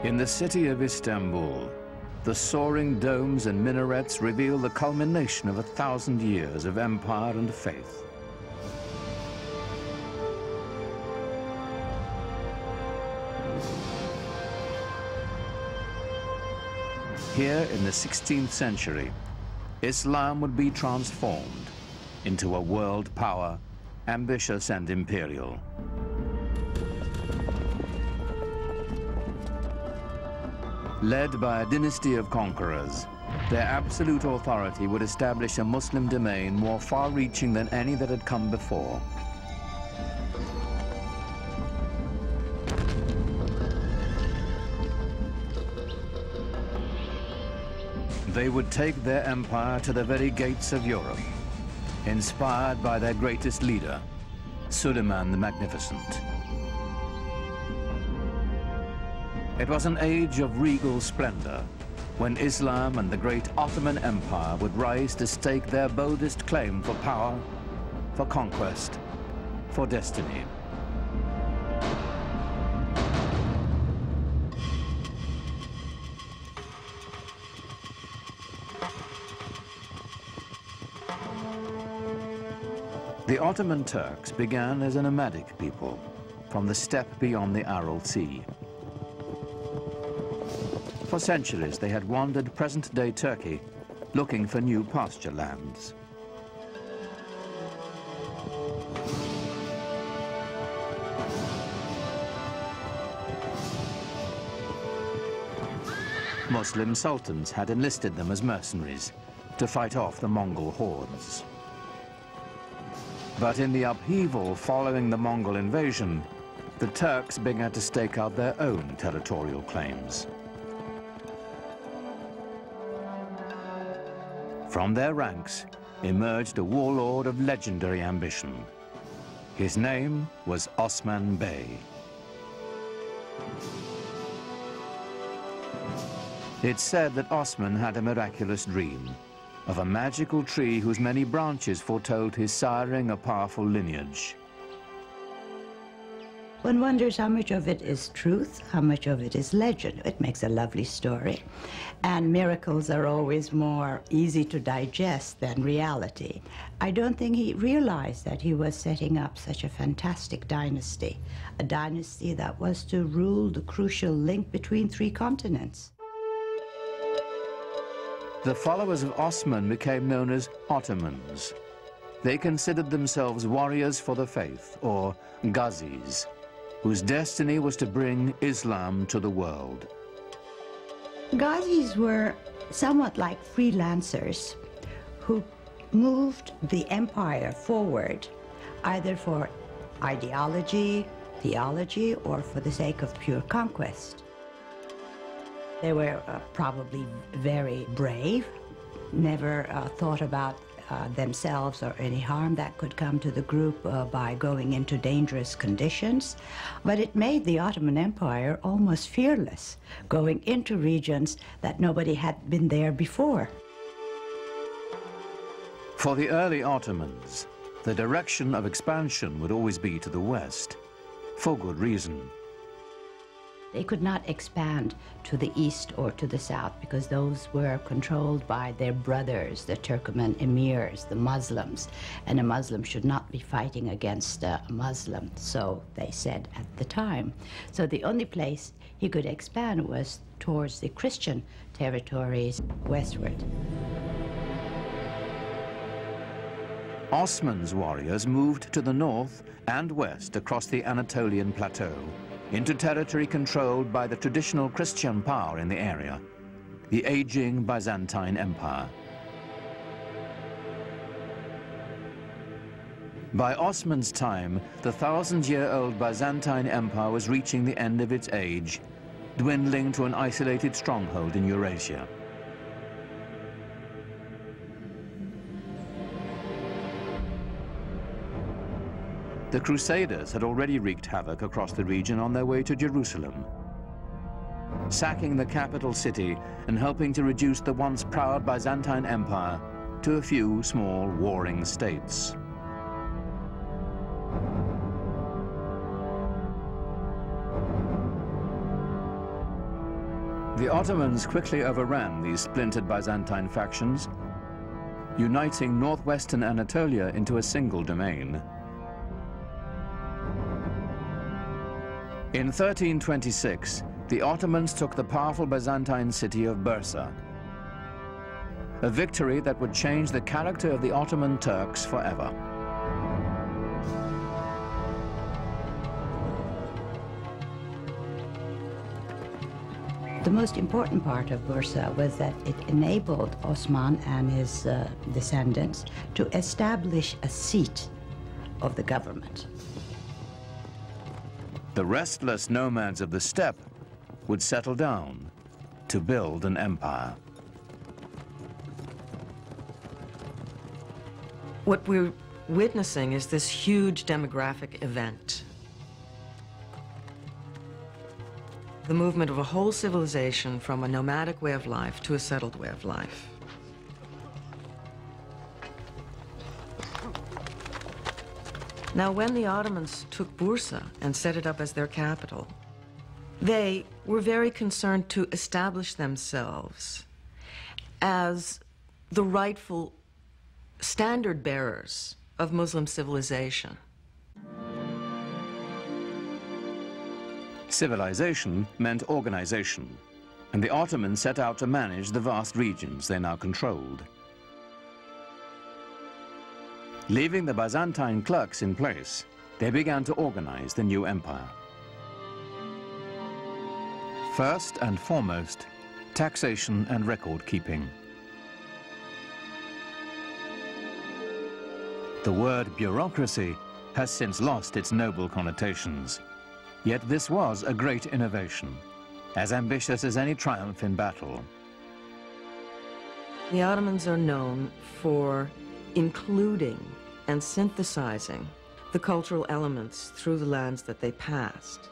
In the city of Istanbul, the soaring domes and minarets reveal the culmination of 1,000 years of empire and faith. Here in the 16th century, Islam would be transformed into a world power, ambitious and imperial. Led by a dynasty of conquerors, their absolute authority would establish a Muslim domain more far-reaching than any that had come before. They would take their empire to the very gates of Europe, inspired by their greatest leader, Sulaymán the Magnificent. It was an age of regal splendor, when Islam and the great Ottoman Empire would rise to stake their boldest claim for power, for conquest, for destiny. The Ottoman Turks began as a nomadic people from the steppe beyond the Aral Sea. For centuries, they had wandered present-day Turkey, looking for new pasture lands. Muslim sultans had enlisted them as mercenaries to fight off the Mongol hordes. But in the upheaval following the Mongol invasion, the Turks began to stake out their own territorial claims. From their ranks emerged a warlord of legendary ambition. His name was Osman Bey. It's said that Osman had a miraculous dream of a magical tree whose many branches foretold his siring a powerful lineage. One wonders how much of it is truth, how much of it is legend. It makes a lovely story. And miracles are always more easy to digest than reality. I don't think he realized that he was setting up such a fantastic dynasty, a dynasty that was to rule the crucial link between 3 continents. The followers of Osman became known as Ottomans. They considered themselves warriors for the faith, or Ghazis, whose destiny was to bring Islam to the world. Ghazis were somewhat like freelancers who moved the empire forward, either for ideology, theology, or for the sake of pure conquest. They were probably very brave, never thought about themselves or any harm that could come to the group by going into dangerous conditions. But it made the Ottoman Empire almost fearless, going into regions that nobody had been there before. For the early Ottomans, the direction of expansion would always be to the west, for good reason. They could not expand to the east or to the south because those were controlled by their brothers, the Turkoman emirs, the Muslims, and a Muslim should not be fighting against a Muslim, so they said at the time. So the only place he could expand was towards the Christian territories westward. Osman's warriors moved to the north and west across the Anatolian plateau, into territory controlled by the traditional Christian power in the area, the aging Byzantine Empire. By Osman's time, the 1,000-year-old Byzantine Empire was reaching the end of its age, dwindling to an isolated stronghold in Eurasia. The Crusaders had already wreaked havoc across the region on their way to Jerusalem, sacking the capital city and helping to reduce the once proud Byzantine Empire to a few small warring states. The Ottomans quickly overran these splintered Byzantine factions, uniting northwestern Anatolia into a single domain. In 1326, the Ottomans took the powerful Byzantine city of Bursa, a victory that would change the character of the Ottoman Turks forever. The most important part of Bursa was that it enabled Osman and his descendants to establish a seat of the government. The restless nomads of the steppe would settle down to build an empire. What we're witnessing is this huge demographic event. The movement of a whole civilization from a nomadic way of life to a settled way of life. Now, when the Ottomans took Bursa and set it up as their capital, they were very concerned to establish themselves as the rightful standard bearers of Muslim civilization. Civilization meant organization, and the Ottomans set out to manage the vast regions they now controlled. Leaving the Byzantine clerks in place, they began to organize the new empire. First and foremost, taxation and record keeping. The word bureaucracy has since lost its noble connotations. Yet this was a great innovation, as ambitious as any triumph in battle. The Ottomans are known for including and synthesizing the cultural elements through the lands that they passed.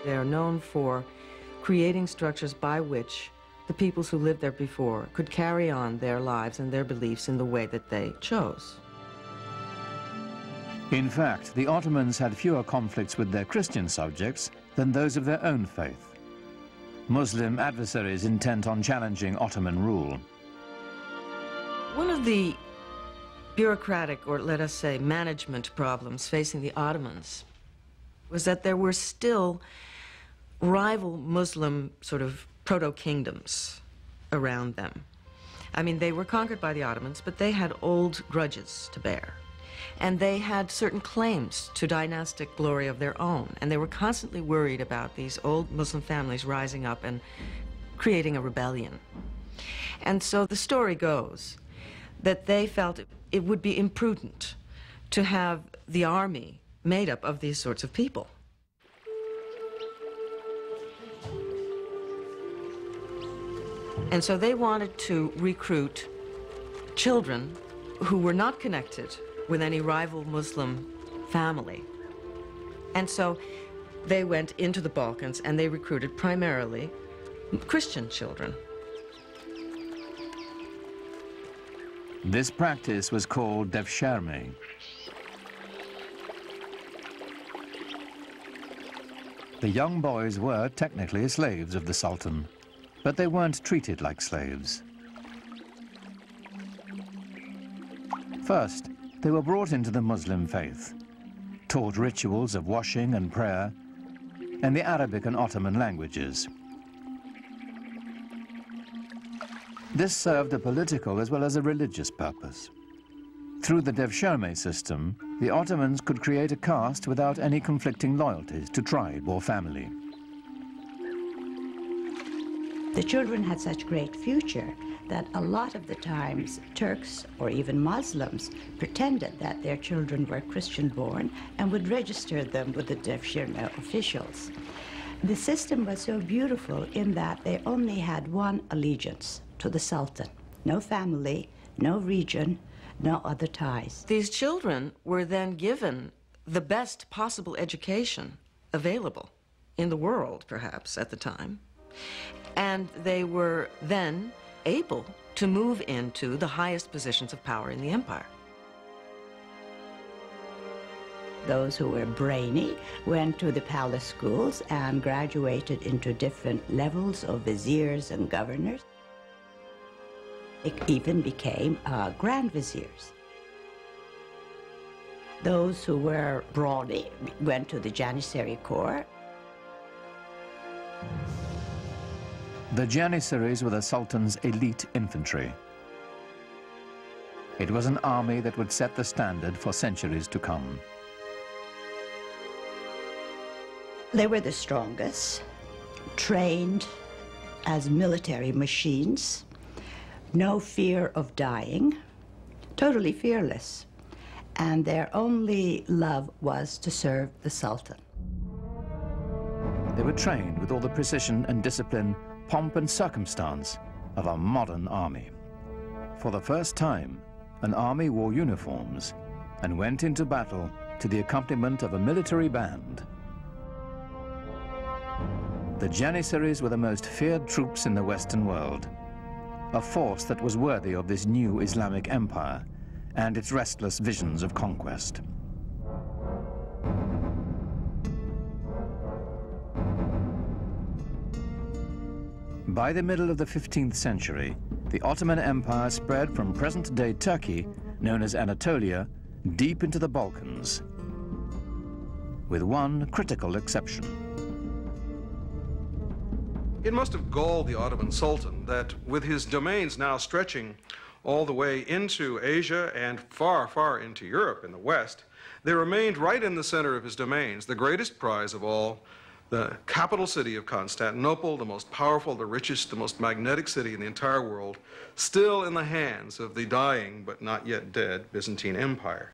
They are known for creating structures by which the peoples who lived there before could carry on their lives and their beliefs in the way that they chose. In fact, the Ottomans had fewer conflicts with their Christian subjects than those of their own faith. Muslim adversaries intent on challenging Ottoman rule. One of the bureaucratic, or let us say management problems facing the Ottomans was that there were still rival Muslim sort of proto-kingdoms around them. I mean, they were conquered by the Ottomans, but they had old grudges to bear. And they had certain claims to dynastic glory of their own, and they were constantly worried about these old Muslim families rising up and creating a rebellion. And so the story goes that they felt it would be imprudent to have the army made up of these sorts of people. And so they wanted to recruit children who were not connected with any rival Muslim family. And so they went into the Balkans and they recruited primarily Christian children. This practice was called devshirme. The young boys were technically slaves of the Sultan, but they weren't treated like slaves. First, they were brought into the Muslim faith, taught rituals of washing and prayer, and the Arabic and Ottoman languages. This served a political as well as a religious purpose. Through the devshirme system, the Ottomans could create a caste without any conflicting loyalties to tribe or family. The children had such great future that a lot of the times Turks or even Muslims pretended that their children were Christian-born and would register them with the devshirme officials. The system was so beautiful in that they only had one allegiance, to the Sultan. No family, no region, no other ties. These children were then given the best possible education available in the world, perhaps, at the time. And they were then able to move into the highest positions of power in the empire. Those who were brainy went to the palace schools and graduated into different levels of viziers and governors. It even became grand viziers. Those who were brawny went to the Janissary Corps. The Janissaries were the Sultan's elite infantry. It was an army that would set the standard for centuries to come. They were the strongest, trained as military machines, no fear of dying, totally fearless, and their only love was to serve the Sultan. They were trained with all the precision and discipline, pomp and circumstance of a modern army. For the first time, an army wore uniforms and went into battle to the accompaniment of a military band. The Janissaries were the most feared troops in the Western world, a force that was worthy of this new Islamic empire and its restless visions of conquest. By the middle of the 15th century, the Ottoman Empire spread from present-day Turkey, known as Anatolia, deep into the Balkans, with one critical exception. It must have galled the Ottoman Sultan that with his domains now stretching all the way into Asia and far, far into Europe in the West, there remained right in the center of his domains the greatest prize of all, the capital city of Constantinople, the most powerful, the richest, the most magnetic city in the entire world, still in the hands of the dying but not yet dead Byzantine Empire.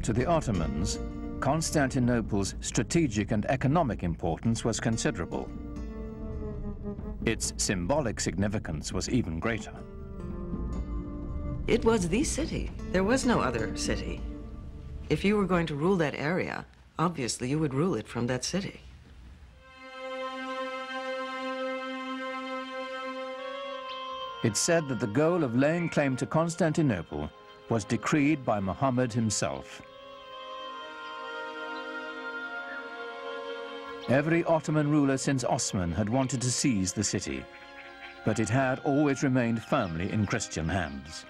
To the Ottomans, Constantinople's strategic and economic importance was considerable. Its symbolic significance was even greater. It was the city. There was no other city. If you were going to rule that area, obviously you would rule it from that city. It's said that the goal of laying claim to Constantinople was decreed by Muhammad himself. Every Ottoman ruler since Osman had wanted to seize the city, but it had always remained firmly in Christian hands.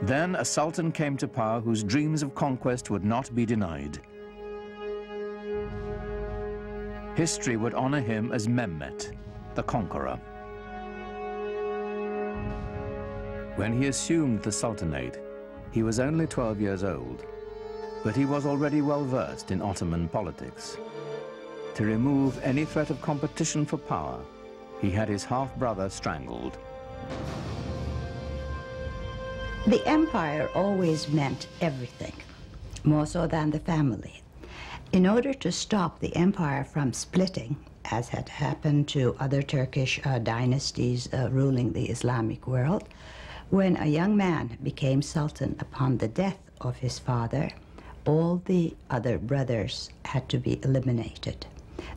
Then a sultan came to power whose dreams of conquest would not be denied. History would honor him as Mehmet, the conqueror. When he assumed the sultanate, he was only 12 years old, but he was already well versed in Ottoman politics. To remove any threat of competition for power, he had his half-brother strangled. The empire always meant everything, more so than the family. In order to stop the empire from splitting, as had happened to other Turkish dynasties ruling the Islamic world, when a young man became sultan upon the death of his father, all the other brothers had to be eliminated.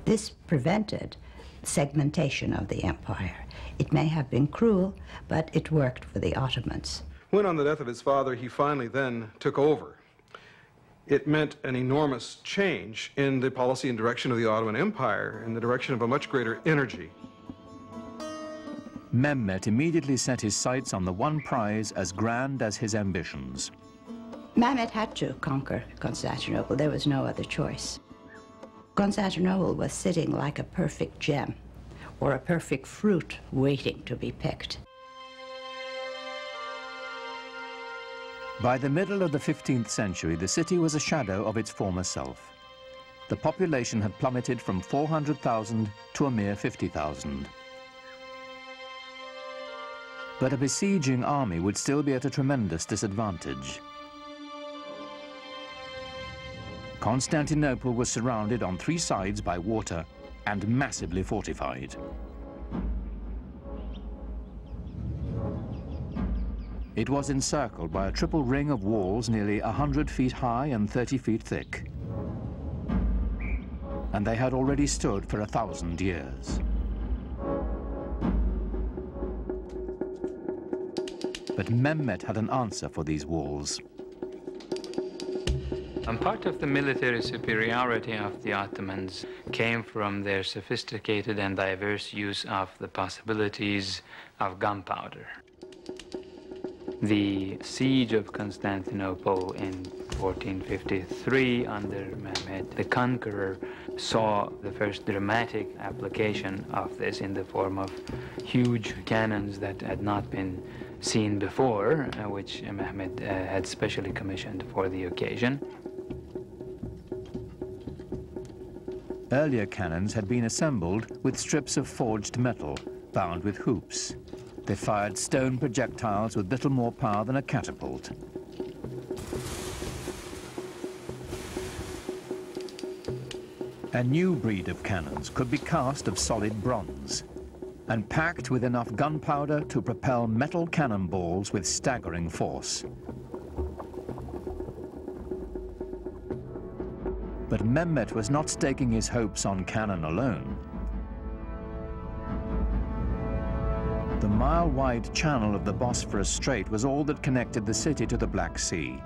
This prevented segmentation of the empire. It may have been cruel, but it worked for the Ottomans. When on the death of his father, he finally then took over, it meant an enormous change in the policy and direction of the Ottoman Empire, in the direction of a much greater energy. Mehmet immediately set his sights on the one prize as grand as his ambitions. Mehmet had to conquer Constantinople. There was no other choice. Constantinople was sitting like a perfect gem or a perfect fruit waiting to be picked. By the middle of the 15th century, the city was a shadow of its former self. The population had plummeted from 400,000 to a mere 50,000. But a besieging army would still be at a tremendous disadvantage. Constantinople was surrounded on three sides by water and massively fortified. It was encircled by a triple ring of walls nearly 100 feet high and 30 feet thick. And they had already stood for 1,000 years. but Mehmed had an answer for these walls. And part of the military superiority of the Ottomans came from their sophisticated and diverse use of the possibilities of gunpowder. The siege of Constantinople in 1453 under Mehmed the Conqueror saw the first dramatic application of this in the form of huge cannons that had not been seen before, which Mehmed had specially commissioned for the occasion. Earlier cannons had been assembled with strips of forged metal bound with hoops. They fired stone projectiles with little more power than a catapult. A new breed of cannons could be cast of solid bronze and packed with enough gunpowder to propel metal cannonballs with staggering force. But Mehmed was not staking his hopes on cannon alone. The mile-wide channel of the Bosphorus Strait was all that connected the city to the Black Sea.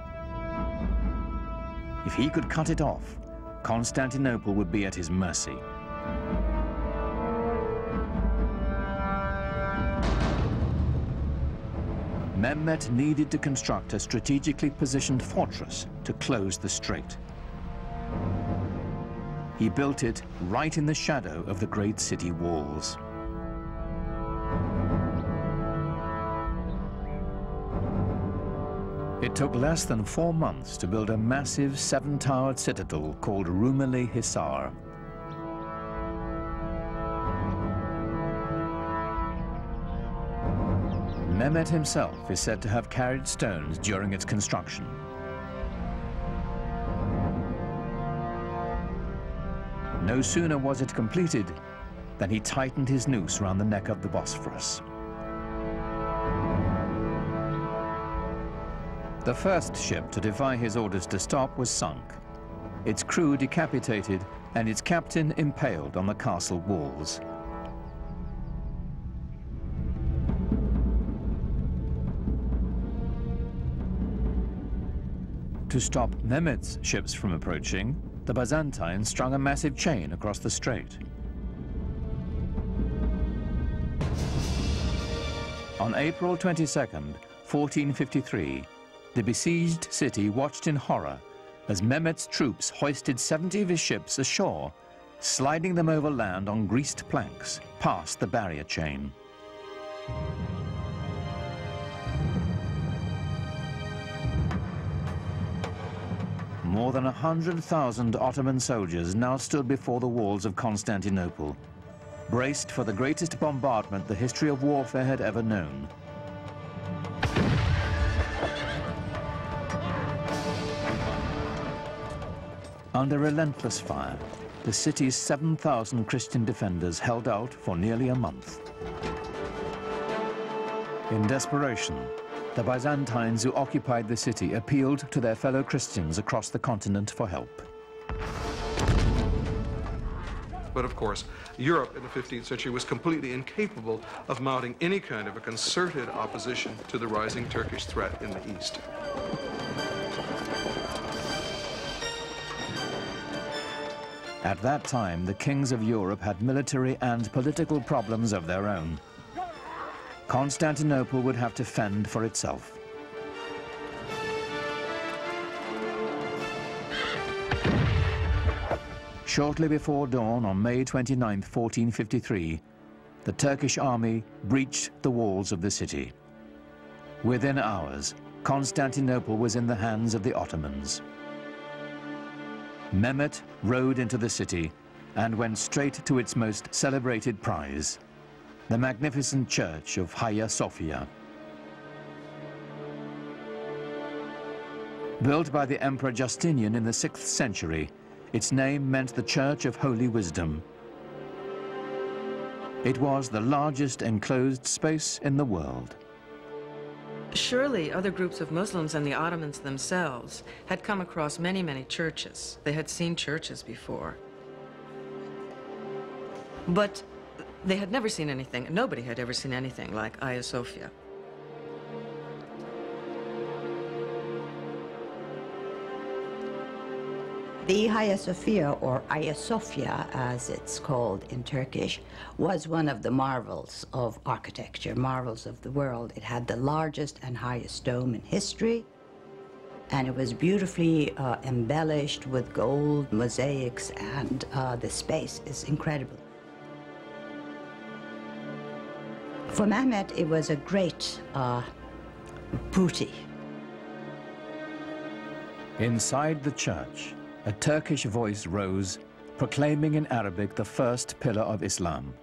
If he could cut it off, Constantinople would be at his mercy. Mehmed needed to construct a strategically positioned fortress to close the strait. He built it right in the shadow of the great city walls. It took less than 4 months to build a massive 7-towered citadel called Rumeli Hisar. Mehmed himself is said to have carried stones during its construction. No sooner was it completed than he tightened his noose around the neck of the Bosphorus. The first ship to defy his orders to stop was sunk, its crew decapitated and its captain impaled on the castle walls. To stop Mehmed's ships from approaching, the Byzantines strung a massive chain across the strait. On April 22nd, 1453, the besieged city watched in horror as Mehmed's troops hoisted 70 of his ships ashore, sliding them over land on greased planks past the barrier chain. More than 100,000 Ottoman soldiers now stood before the walls of Constantinople, braced for the greatest bombardment the history of warfare had ever known. Under relentless fire, the city's 7,000 Christian defenders held out for nearly a month. In desperation, the Byzantines who occupied the city appealed to their fellow Christians across the continent for help. But of course, Europe in the 15th century was completely incapable of mounting any kind of a concerted opposition to the rising Turkish threat in the east. At that time, the kings of Europe had military and political problems of their own. Constantinople would have to fend for itself. Shortly before dawn on May 29, 1453, the Turkish army breached the walls of the city. Within hours, Constantinople was in the hands of the Ottomans. Mehmed rode into the city and went straight to its most celebrated prize, the magnificent church of Hagia Sophia. Built by the Emperor Justinian in the 6th century, its name meant the Church of Holy Wisdom. It was the largest enclosed space in the world. Surely other groups of Muslims and the Ottomans themselves had come across many, many churches. They had seen churches before. But they had never seen anything, nobody had ever seen anything like Hagia Sophia. The Hagia Sophia, or Hagia Sophia as it's called in Turkish, was one of the marvels of architecture, marvels of the world. It had the largest and highest dome in history, and it was beautifully embellished with gold mosaics, and the space is incredible. For Mehmet, it was a great booty. Inside the church, a Turkish voice rose, proclaiming in Arabic the first pillar of Islam.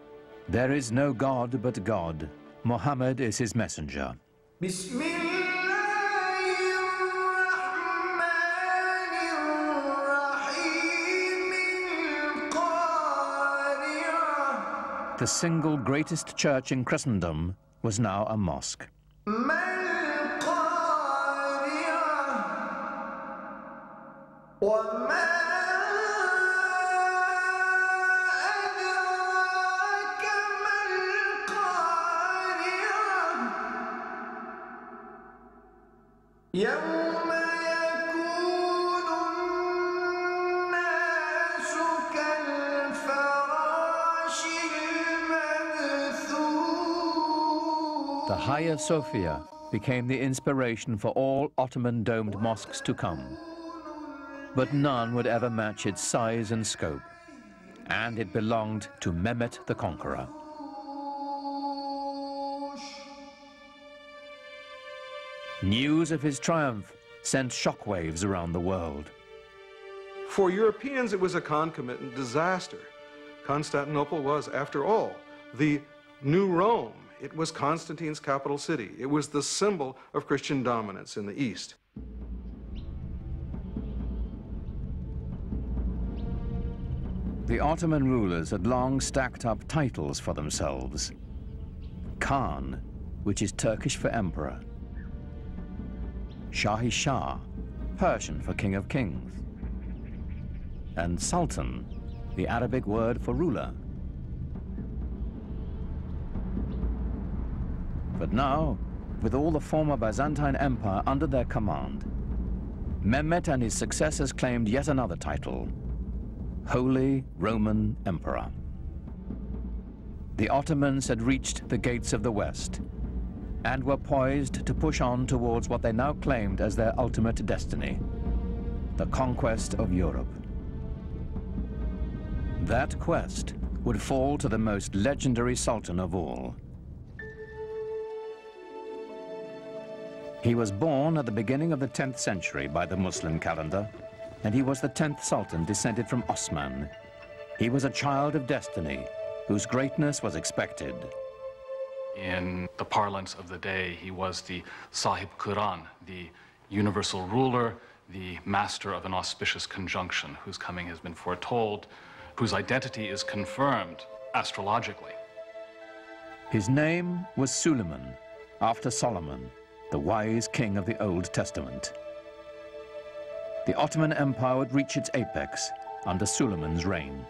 There is no God but God. Muhammad is his messenger. The single greatest church in Christendom was now a mosque. The Hagia Sophia became the inspiration for all Ottoman domed mosques to come. But none would ever match its size and scope, and it belonged to Mehmet the Conqueror. News of his triumph sent shockwaves around the world. For Europeans, it was a concomitant disaster. Constantinople was, after all, the new Rome. It was Constantine's capital city. It was the symbol of Christian dominance in the East. The Ottoman rulers had long stacked up titles for themselves. Khan, which is Turkish for emperor. Shahi Shah, Persian for king of kings. And Sultan, the Arabic word for ruler. But now, with all the former Byzantine Empire under their command, Mehmet and his successors claimed yet another title, Holy Roman Emperor. The Ottomans had reached the gates of the West and were poised to push on towards what they now claimed as their ultimate destiny, the conquest of Europe. That quest would fall to the most legendary Sultan of all. He was born at the beginning of the 10th century by the Muslim calendar, and he was the 10th Sultan descended from Osman. He was a child of destiny, whose greatness was expected. In the parlance of the day, he was the Sahib Quran, the universal ruler, the master of an auspicious conjunction, whose coming has been foretold, whose identity is confirmed astrologically. His name was Sulaymán, after Solomon, the wise king of the Old Testament. The Ottoman Empire would reach its apex under Suleiman's reign.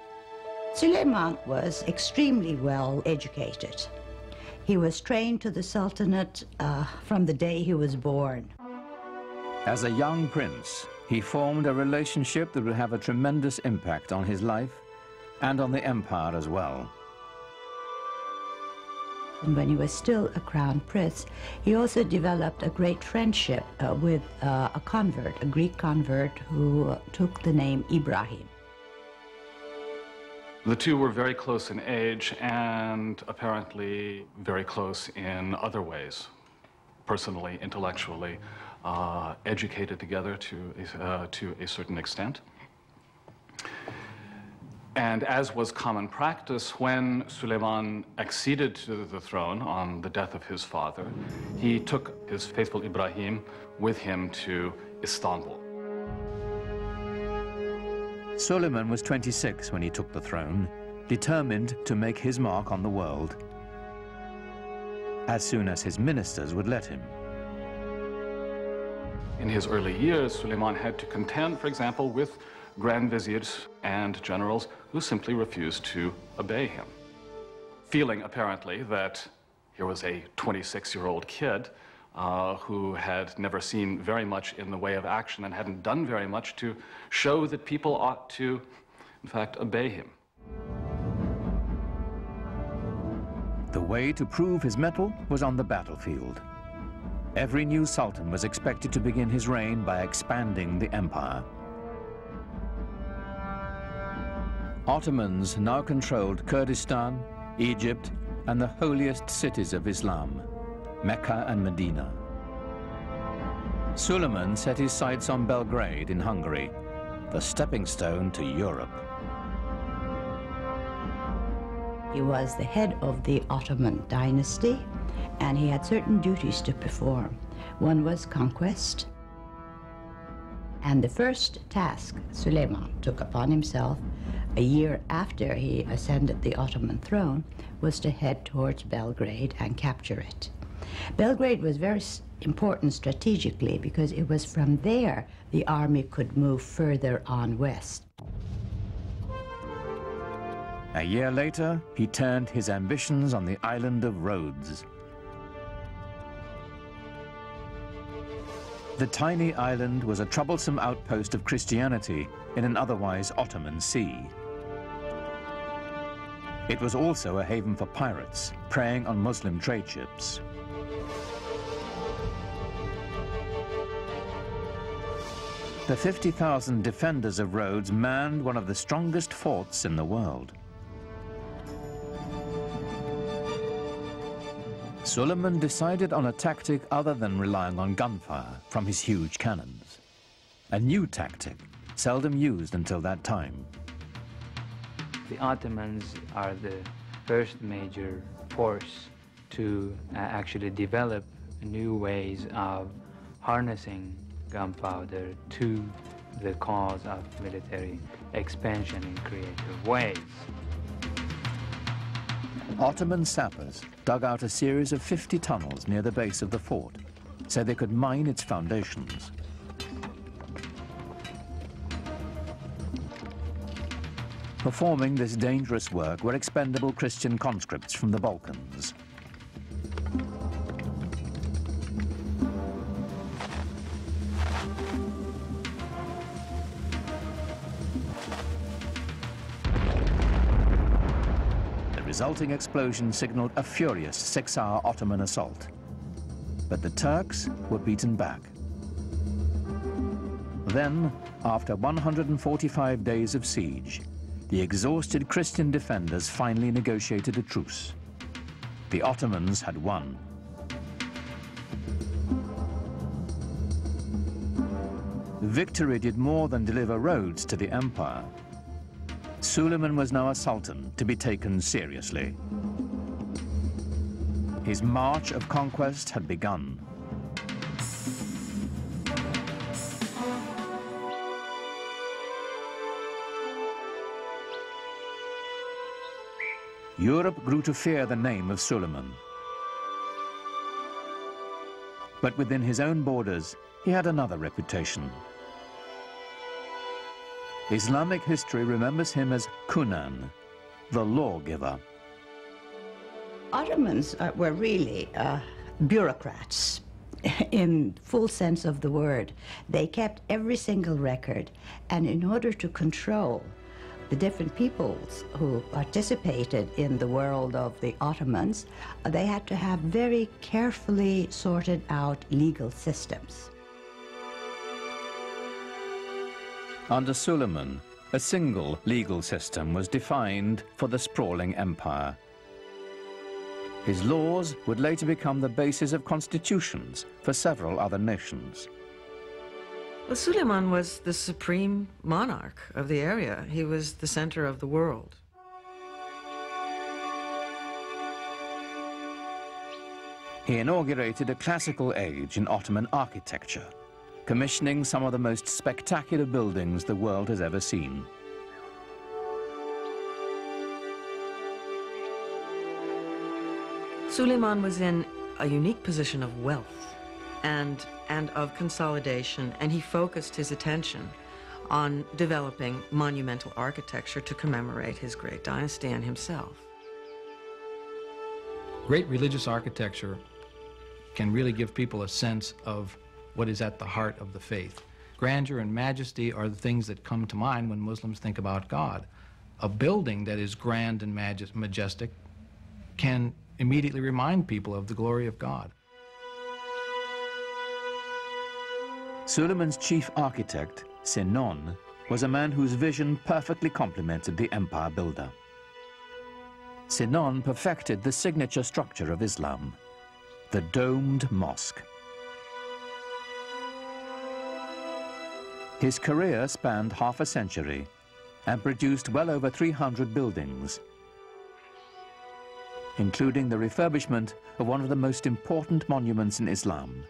Süleyman was extremely well educated. He was trained to the Sultanate from the day he was born. As a young prince, he formed a relationship that would have a tremendous impact on his life and on the empire as well. And when he was still a crown prince, he also developed a great friendship with a convert, a Greek convert who took the name Ibrahim. The two were very close in age and apparently very close in other ways, personally, intellectually, educated together to a certain extent. And as was common practice, when Süleyman acceded to the throne on the death of his father, he took his faithful Ibrahim with him to Istanbul. Süleyman was 26 when he took the throne, determined to make his mark on the world, as soon as his ministers would let him. In his early years, Süleyman had to contend, for example, with grand viziers and generals who simply refused to obey him, feeling apparently that here was a 26-year-old kid who had never seen very much in the way of action and hadn't done very much to show that people ought to, in fact, obey him. The way to prove his mettle was on the battlefield. Every new sultan was expected to begin his reign by expanding the empire. Ottomans now controlled Kurdistan, Egypt, and the holiest cities of Islam, Mecca and Medina. Süleyman set his sights on Belgrade in Hungary, the stepping stone to Europe. He was the head of the Ottoman dynasty, and he had certain duties to perform. One was conquest, and the first task Süleyman took upon himself a year after he ascended the Ottoman throne was to head towards Belgrade and capture it. Belgrade was very important strategically because it was from there the army could move further on west. A year later, he turned his ambitions on the island of Rhodes. The tiny island was a troublesome outpost of Christianity in an otherwise Ottoman sea. It was also a haven for pirates, preying on Muslim trade ships. The 50,000 defenders of Rhodes manned one of the strongest forts in the world. Süleyman decided on a tactic other than relying on gunfire from his huge cannons. A new tactic, seldom used until that time. The Ottomans are the first major force to actually develop new ways of harnessing gunpowder to the cause of military expansion in creative ways. Ottoman sappers dug out a series of 50 tunnels near the base of the fort so they could mine its foundations. Performing this dangerous work were expendable Christian conscripts from the Balkans. The resulting explosion signaled a furious 6-hour Ottoman assault. But the Turks were beaten back. Then, after 145 days of siege, the exhausted Christian defenders finally negotiated a truce. The Ottomans had won. Victory did more than deliver Rhodes to the empire. Süleyman was now a sultan to be taken seriously. His march of conquest had begun. Europe grew to fear the name of Süleyman. But within his own borders, he had another reputation. Islamic history remembers him as Kunan, the lawgiver. Ottomans were really bureaucrats in full sense of the word. They kept every single record, and in order to control the different peoples who participated in the world of the Ottomans, they had to have very carefully sorted out legal systems. Under Süleyman, a single legal system was defined for the sprawling empire. His laws would later become the basis of constitutions for several other nations. Well, Süleyman was the supreme monarch of the area. He was the center of the world. He inaugurated a classical age in Ottoman architecture, commissioning some of the most spectacular buildings the world has ever seen. Süleyman was in a unique position of wealth and of consolidation, and he focused his attention on developing monumental architecture to commemorate his great dynasty and himself. Great religious architecture can really give people a sense of what is at the heart of the faith. Grandeur and majesty are the things that come to mind when Muslims think about God. A building that is grand and majestic can immediately remind people of the glory of God. Suleiman's chief architect, Sinon, was a man whose vision perfectly complemented the empire builder. Sinon perfected the signature structure of Islam, the domed mosque. His career spanned half a century and produced well over 300 buildings, including the refurbishment of one of the most important monuments in Islam,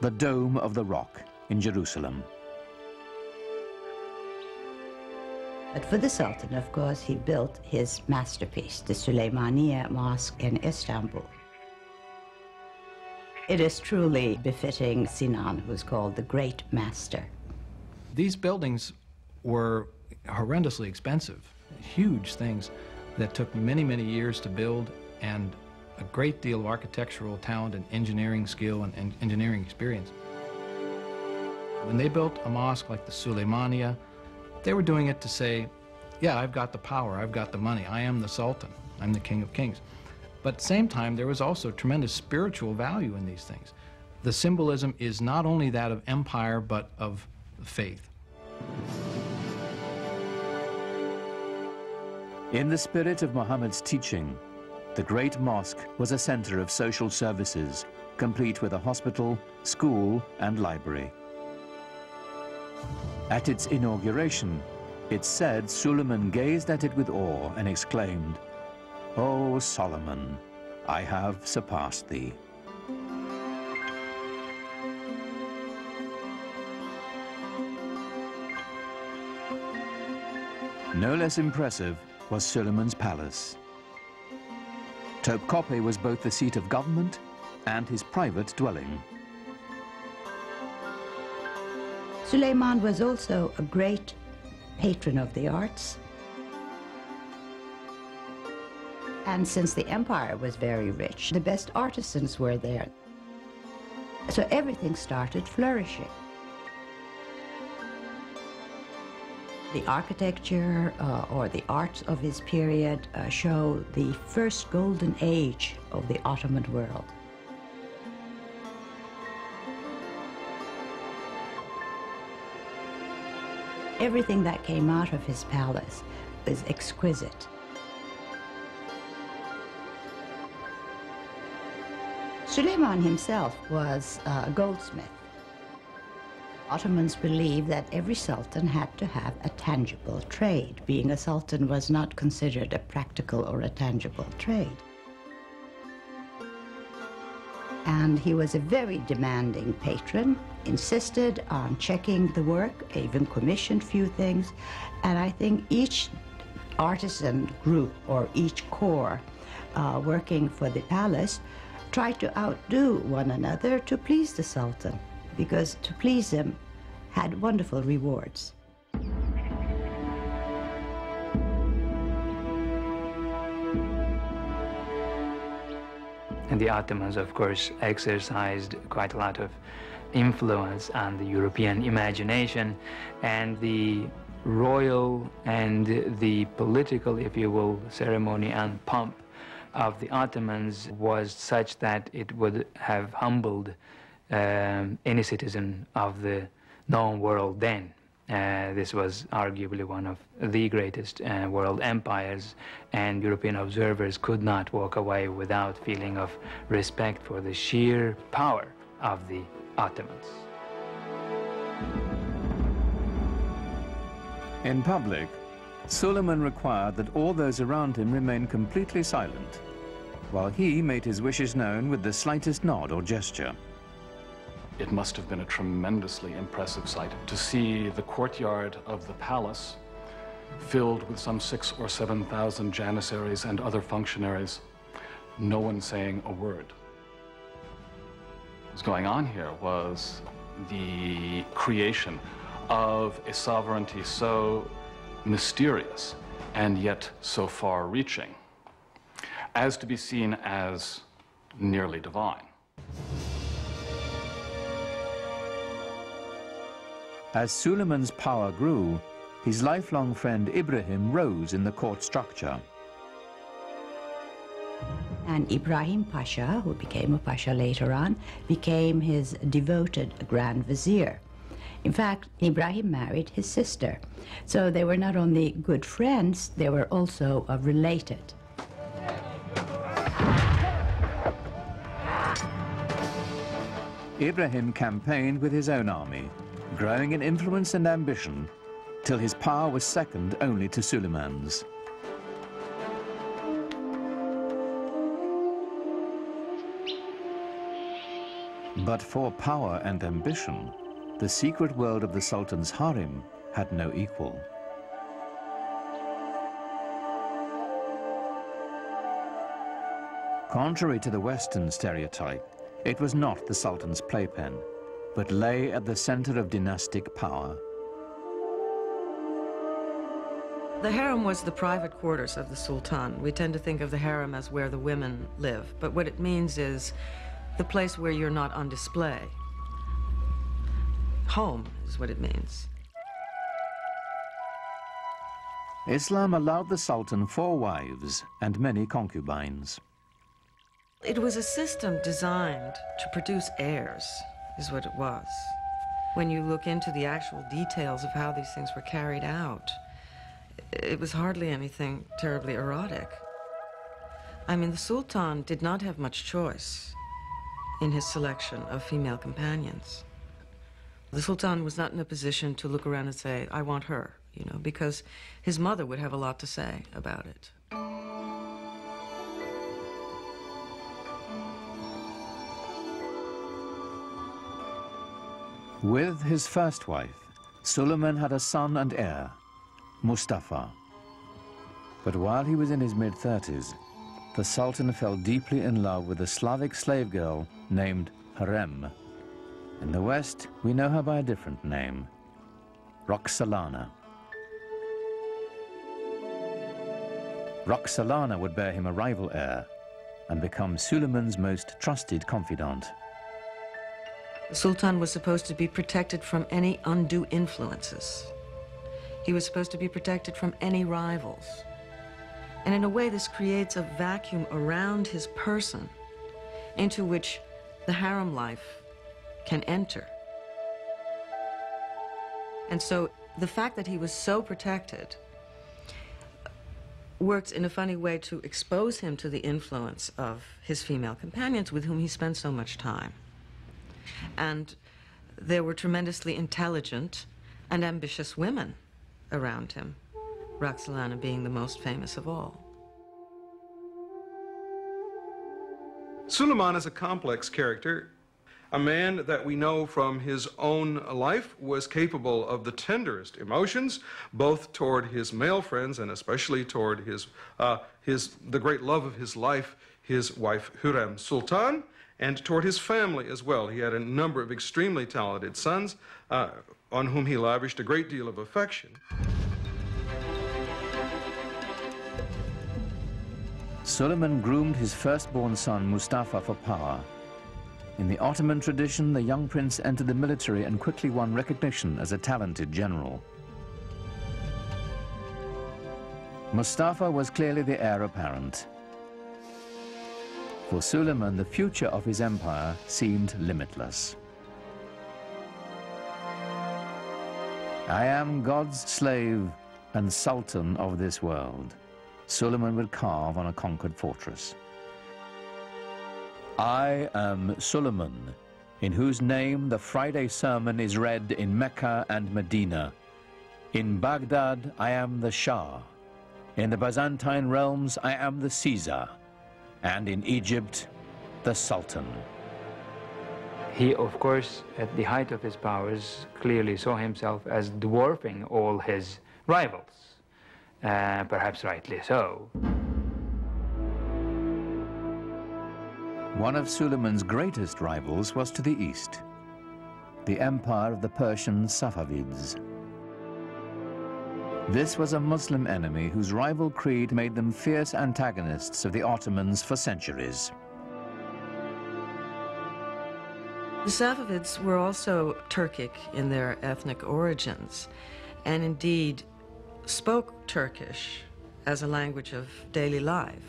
the Dome of the Rock in Jerusalem. But for the Sultan, of course, he built his masterpiece, the Sulaymaniye Mosque in Istanbul. It is truly befitting Sinan, who's called the Great Master. These buildings were horrendously expensive, huge things that took many, many years to build, and a great deal of architectural talent and engineering skill and engineering experience. When they built a mosque like the Sulaymaniya, they were doing it to say, yeah, I've got the power, I've got the money, I am the Sultan, I'm the King of Kings. But at the same time, there was also tremendous spiritual value in these things. The symbolism is not only that of empire, but of faith. In the spirit of Muhammad's teaching, the Great Mosque was a center of social services, complete with a hospital, school, and library. At its inauguration, it's said Suleiman gazed at it with awe and exclaimed, "O Solomon, I have surpassed thee." No less impressive was Suleiman's palace. Topkapi was both the seat of government and his private dwelling. Sulaymán was also a great patron of the arts. And since the empire was very rich, the best artisans were there. So everything started flourishing. The architecture or the arts of his period show the first golden age of the Ottoman world. Everything that came out of his palace is exquisite. Sulaymán himself was a goldsmith. Ottomans believed that every sultan had to have a tangible trade. Being a sultan was not considered a practical or a tangible trade. And he was a very demanding patron, insisted on checking the work, even commissioned few things. And I think each artisan group or each corps working for the palace tried to outdo one another to please the Sultan, because to please him had wonderful rewards. And the Ottomans, of course, exercised quite a lot of influence on the European imagination, and the royal and the political, if you will, ceremony and pomp of the Ottomans was such that it would have humbled any citizen of the known world then. This was arguably one of the greatest world empires, and European observers could not walk away without feeling of respect for the sheer power of the Ottomans. In public, Suleiman required that all those around him remain completely silent, while he made his wishes known with the slightest nod or gesture. It must have been a tremendously impressive sight to see the courtyard of the palace filled with some 6,000 or 7,000 janissaries and other functionaries, no one saying a word. What was going on here was the creation of a sovereignty so mysterious and yet so far-reaching as to be seen as nearly divine. As Süleyman's power grew, his lifelong friend Ibrahim rose in the court structure. And Ibrahim Pasha, who became a Pasha later on, became his devoted Grand Vizier. In fact, Ibrahim married his sister. So they were not only good friends, they were also related. Ibrahim campaigned with his own army, growing in influence and ambition, till his power was second only to Süleyman's. But for power and ambition, the secret world of the Sultan's harem had no equal. Contrary to the Western stereotype, it was not the Sultan's playpen, but lay at the center of dynastic power. The harem was the private quarters of the Sultan. We tend to think of the harem as where the women live, but what it means is the place where you're not on display. Home is what it means. Islam allowed the Sultan 4 wives and many concubines. It was a system designed to produce heirs, is what it was. When you look into the actual details of how these things were carried out, it was hardly anything terribly erotic. I mean, the Sultan did not have much choice in his selection of female companions. The Sultan was not in a position to look around and say, I want her, you know, because his mother would have a lot to say about it. With his first wife, Süleyman had a son and heir, Mustafa. But while he was in his mid-30s, the Sultan fell deeply in love with a Slavic slave girl named Harem. In the West, we know her by a different name, Roxolana. Roxolana would bear him a rival heir and become Süleyman's most trusted confidant. The Sultan was supposed to be protected from any undue influences. He was supposed to be protected from any rivals. And in a way, this creates a vacuum around his person into which the harem life can enter. And so the fact that he was so protected works in a funny way to expose him to the influence of his female companions with whom he spent so much time. And there were tremendously intelligent and ambitious women around him, Roxolana being the most famous of all. Süleyman is a complex character, a man that we know from his own life was capable of the tenderest emotions, both toward his male friends and especially toward the great love of his life, his wife Hürrem Sultan, and toward his family as well. He had a number of extremely talented sons on whom he lavished a great deal of affection. Süleyman groomed his firstborn son Mustafa for power. In the Ottoman tradition, the young prince entered the military and quickly won recognition as a talented general. Mustafa was clearly the heir apparent. For Süleyman, the future of his empire seemed limitless. I am God's slave and sultan of this world, Süleyman would carve on a conquered fortress. I am Süleyman, in whose name the Friday sermon is read in Mecca and Medina. In Baghdad, I am the Shah. In the Byzantine realms, I am the Caesar. And in Egypt, the Sultan. He, of course, at the height of his powers, clearly saw himself as dwarfing all his rivals, perhaps rightly so. One of Süleyman's greatest rivals was to the east, the empire of the Persian Safavids. This was a Muslim enemy whose rival creed made them fierce antagonists of the Ottomans for centuries. The Safavids were also Turkic in their ethnic origins, and indeed spoke Turkish as a language of daily life.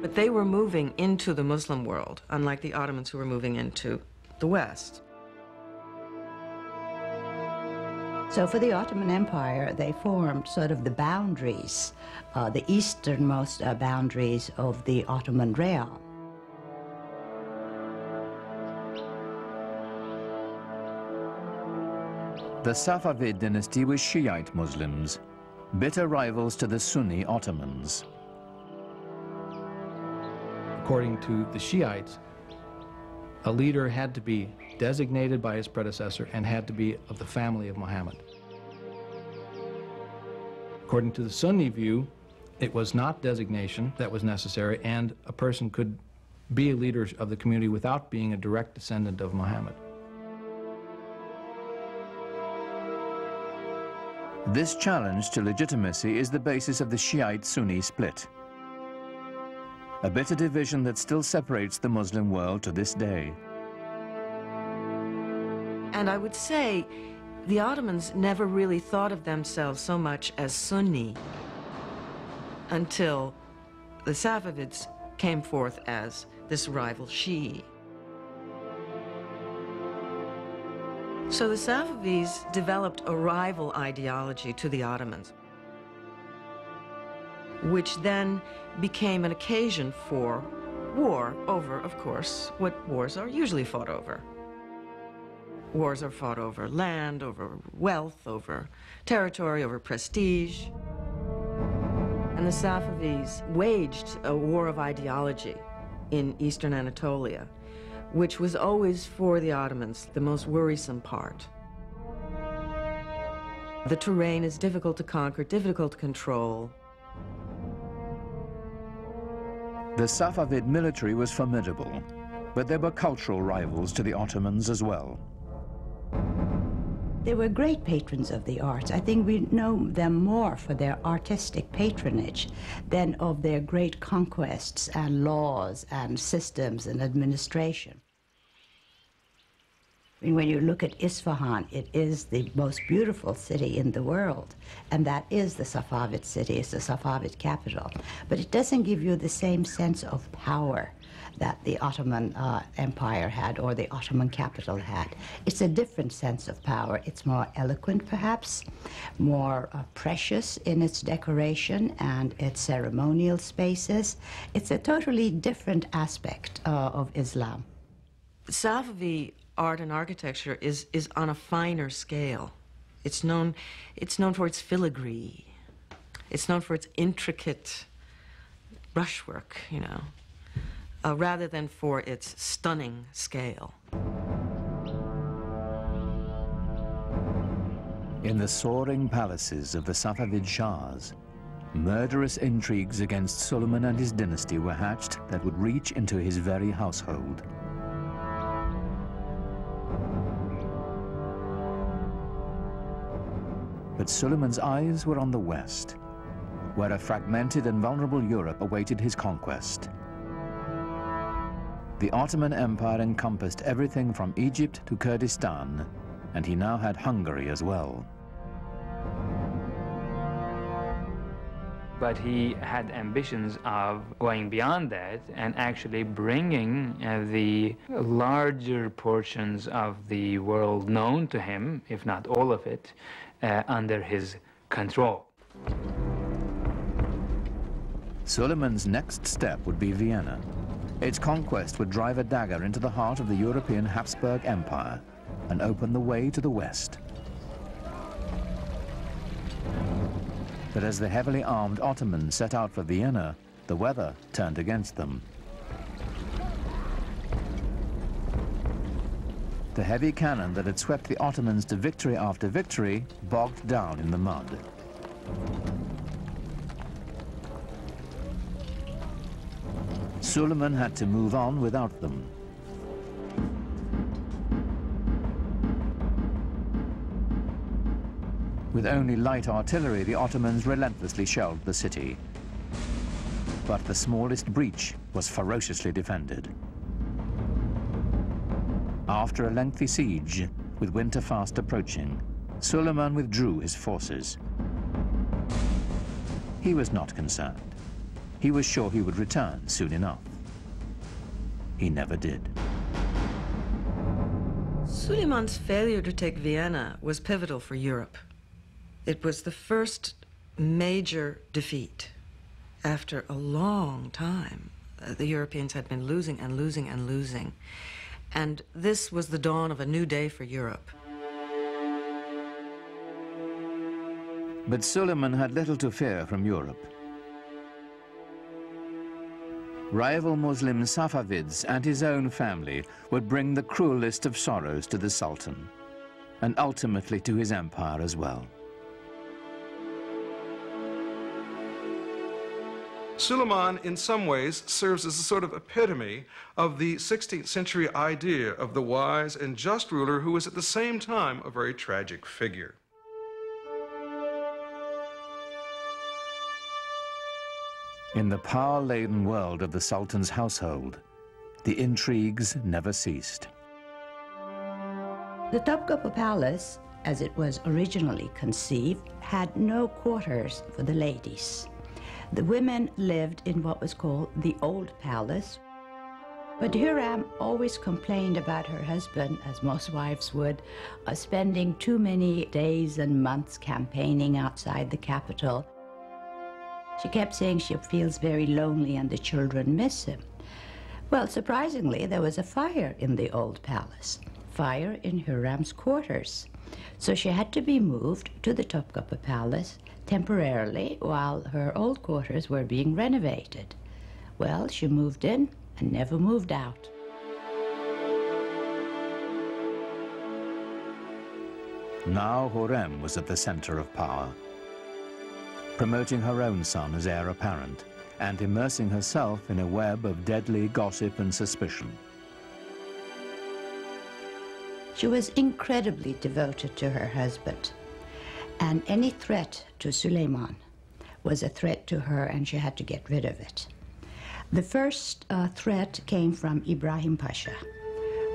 But they were moving into the Muslim world, unlike the Ottomans who were moving into the West. So for the Ottoman Empire, they formed sort of the boundaries, the easternmost boundaries of the Ottoman realm. The Safavid dynasty was Shiite Muslims, bitter rivals to the Sunni Ottomans. According to the Shiites, a leader had to be designated by his predecessor and had to be of the family of Muhammad. According to the Sunni view, it was not designation that was necessary, and a person could be a leader of the community without being a direct descendant of Muhammad. This challenge to legitimacy is the basis of the Shiite-Sunni split, a bitter division that still separates the Muslim world to this day. And I would say the Ottomans never really thought of themselves so much as Sunni until the Safavids came forth as this rival Shi'i. So the Safavids developed a rival ideology to the Ottomans, which then became an occasion for war over, of course, what wars are usually fought over. Wars are fought over land, over wealth, over territory, over prestige. And the Safavids waged a war of ideology in eastern Anatolia, which was always, for the Ottomans, the most worrisome part. The terrain is difficult to conquer, difficult to control. The Safavid military was formidable, but there were cultural rivals to the Ottomans as well. They were great patrons of the arts. I think we know them more for their artistic patronage than of their great conquests and laws and systems and administration. I mean, when you look at Isfahan, it is the most beautiful city in the world, and that is the Safavid city, it's the Safavid capital. But it doesn't give you the same sense of power that the Ottoman Empire had, or the Ottoman capital had. It's a different sense of power. It's more eloquent, perhaps, more precious in its decoration and its ceremonial spaces. It's a totally different aspect of Islam. Safavi art and architecture is on a finer scale. It's known for its filigree. It's known for its intricate brushwork, you know, rather than for its stunning scale. In the soaring palaces of the Safavid Shahs, murderous intrigues against Suleiman and his dynasty were hatched that would reach into his very household. But Suleiman's eyes were on the west, where a fragmented and vulnerable Europe awaited his conquest. The Ottoman Empire encompassed everything from Egypt to Kurdistan, and he now had Hungary as well. But he had ambitions of going beyond that and actually bringing the larger portions of the world known to him, if not all of it, under his control. Suleiman's next step would be Vienna. Its conquest would drive a dagger into the heart of the European Habsburg Empire and open the way to the west. But as the heavily armed Ottomans set out for Vienna, the weather turned against them. The heavy cannon that had swept the Ottomans to victory after victory bogged down in the mud. Suleiman had to move on without them. With only light artillery, the Ottomans relentlessly shelled the city. But the smallest breach was ferociously defended. After a lengthy siege, with winter fast approaching, Süleyman withdrew his forces. He was not concerned. He was sure he would return soon enough. He never did. Süleyman's failure to take Vienna was pivotal for Europe. It was the first major defeat. After a long time, the Europeans had been losing and losing and losing. And this was the dawn of a new day for Europe. But Süleyman had little to fear from Europe. Rival Muslim Safavids and his own family would bring the cruelest of sorrows to the Sultan, and ultimately to his empire as well. Süleyman, in some ways, serves as a sort of epitome of the 16th century idea of the wise and just ruler who was at the same time a very tragic figure. In the power-laden world of the Sultan's household, the intrigues never ceased. The Topkapı Palace, as it was originally conceived, had no quarters for the ladies. The women lived in what was called the Old Palace. But Hürrem always complained about her husband, as most wives would, spending too many days and months campaigning outside the capital. She kept saying she feels very lonely and the children miss him. Well, surprisingly, there was a fire in the Old Palace, fire in Hürrem's quarters. So she had to be moved to the Topkapı Palace temporarily while her old quarters were being renovated. Well, she moved in and never moved out. Now Hürrem was at the center of power, promoting her own son as heir apparent and immersing herself in a web of deadly gossip and suspicion. She was incredibly devoted to her husband, and any threat to Süleyman was a threat to her, and she had to get rid of it. The first threat came from Ibrahim Pasha,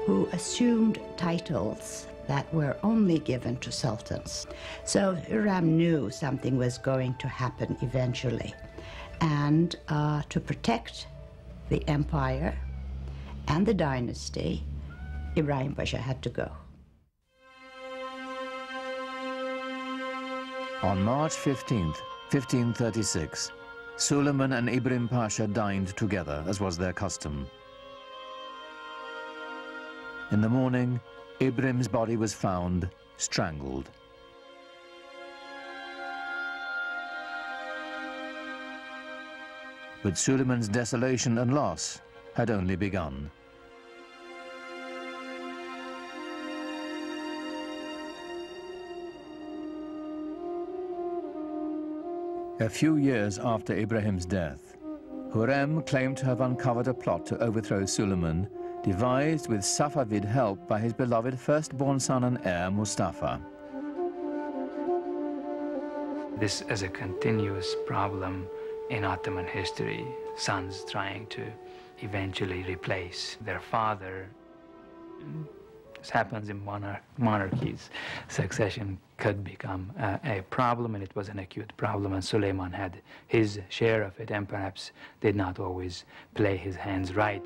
who assumed titles that were only given to sultans. So Hürrem knew something was going to happen eventually, and to protect the empire and the dynasty, Ibrahim Pasha had to go. On March 15th, 1536, Süleyman and Ibrahim Pasha dined together, as was their custom. In the morning, Ibrahim's body was found strangled. But Süleyman's desolation and loss had only begun. A few years after Ibrahim's death, Hürrem claimed to have uncovered a plot to overthrow Süleyman, devised with Safavid help by his beloved firstborn son and heir, Mustafa. This is a continuous problem in Ottoman history, sons trying to eventually replace their father. This happens in monarchies. Succession could become a problem, and it was an acute problem, and Süleyman had his share of it and perhaps did not always play his hands right.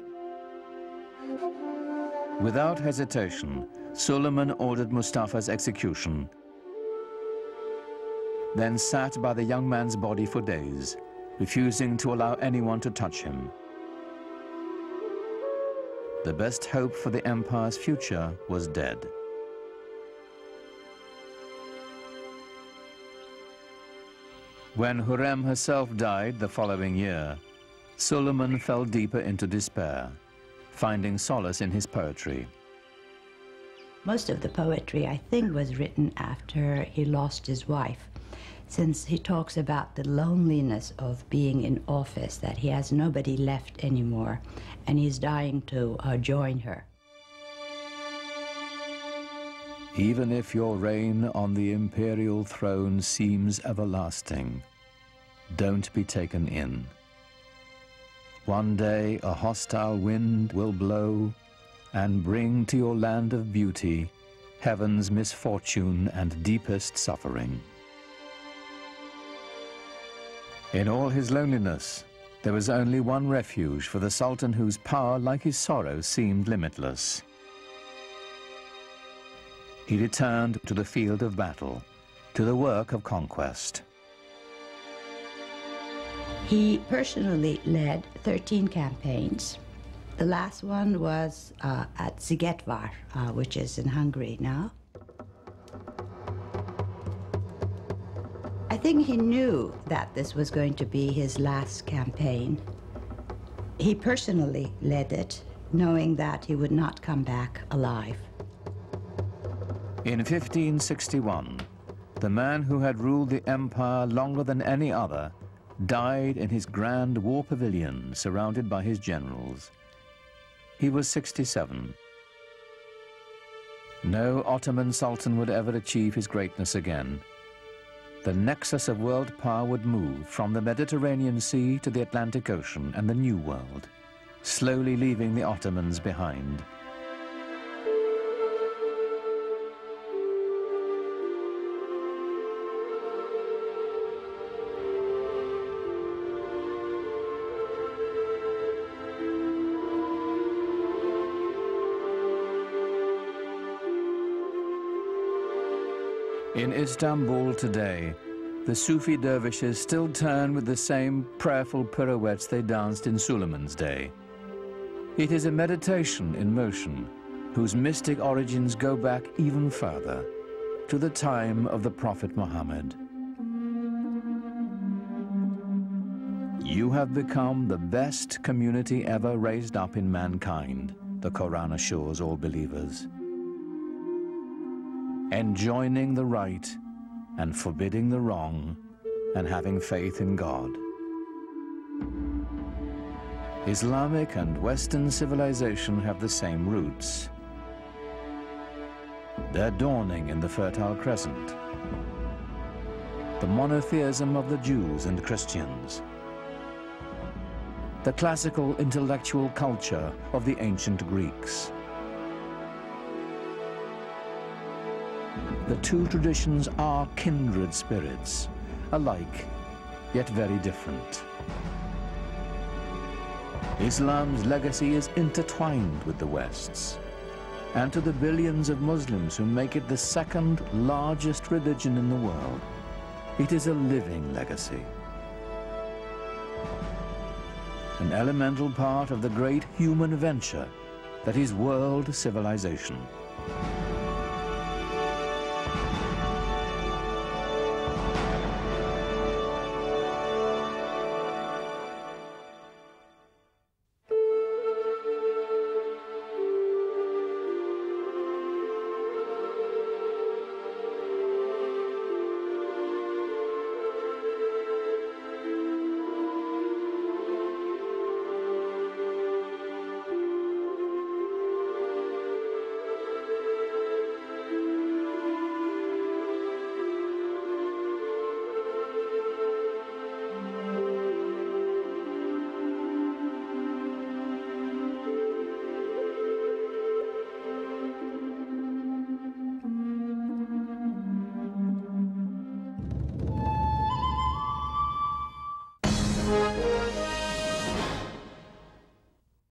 Without hesitation, Süleyman ordered Mustafa's execution, then sat by the young man's body for days, refusing to allow anyone to touch him. The best hope for the empire's future was dead. When Hürrem herself died the following year, Süleyman fell deeper into despair, finding solace in his poetry. Most of the poetry, I think, was written after he lost his wife, since he talks about the loneliness of being in office, that he has nobody left anymore, and he's dying to join her. Even if your reign on the imperial throne seems everlasting, don't be taken in. One day a hostile wind will blow, and bring to your land of beauty heaven's misfortune and deepest suffering. In all his loneliness, there was only one refuge for the Sultan whose power, like his sorrow, seemed limitless. He returned to the field of battle, to the work of conquest. He personally led 13 campaigns. The last one was at Szigetvar, which is in Hungary now. I think he knew that this was going to be his last campaign. He personally led it, knowing that he would not come back alive. In 1561, the man who had ruled the empire longer than any other died in his grand war pavilion, surrounded by his generals. He was 67. No Ottoman Sultan would ever achieve his greatness again. The nexus of world power would move from the Mediterranean Sea to the Atlantic Ocean and the New World, slowly leaving the Ottomans behind. In Istanbul today, the Sufi dervishes still turn with the same prayerful pirouettes they danced in Süleyman's day. It is a meditation in motion, whose mystic origins go back even further, to the time of the Prophet Muhammad. You have become the best community ever raised up in mankind, the Quran assures all believers. Enjoining the right and forbidding the wrong, and having faith in God. Islamic and Western civilization have the same roots. They're dawning in the Fertile Crescent. The monotheism of the Jews and Christians. The classical intellectual culture of the ancient Greeks. The two traditions are kindred spirits, alike, yet very different. Islam's legacy is intertwined with the West's, and to the billions of Muslims who make it the second largest religion in the world, it is a living legacy. An elemental part of the great human venture that is world civilization.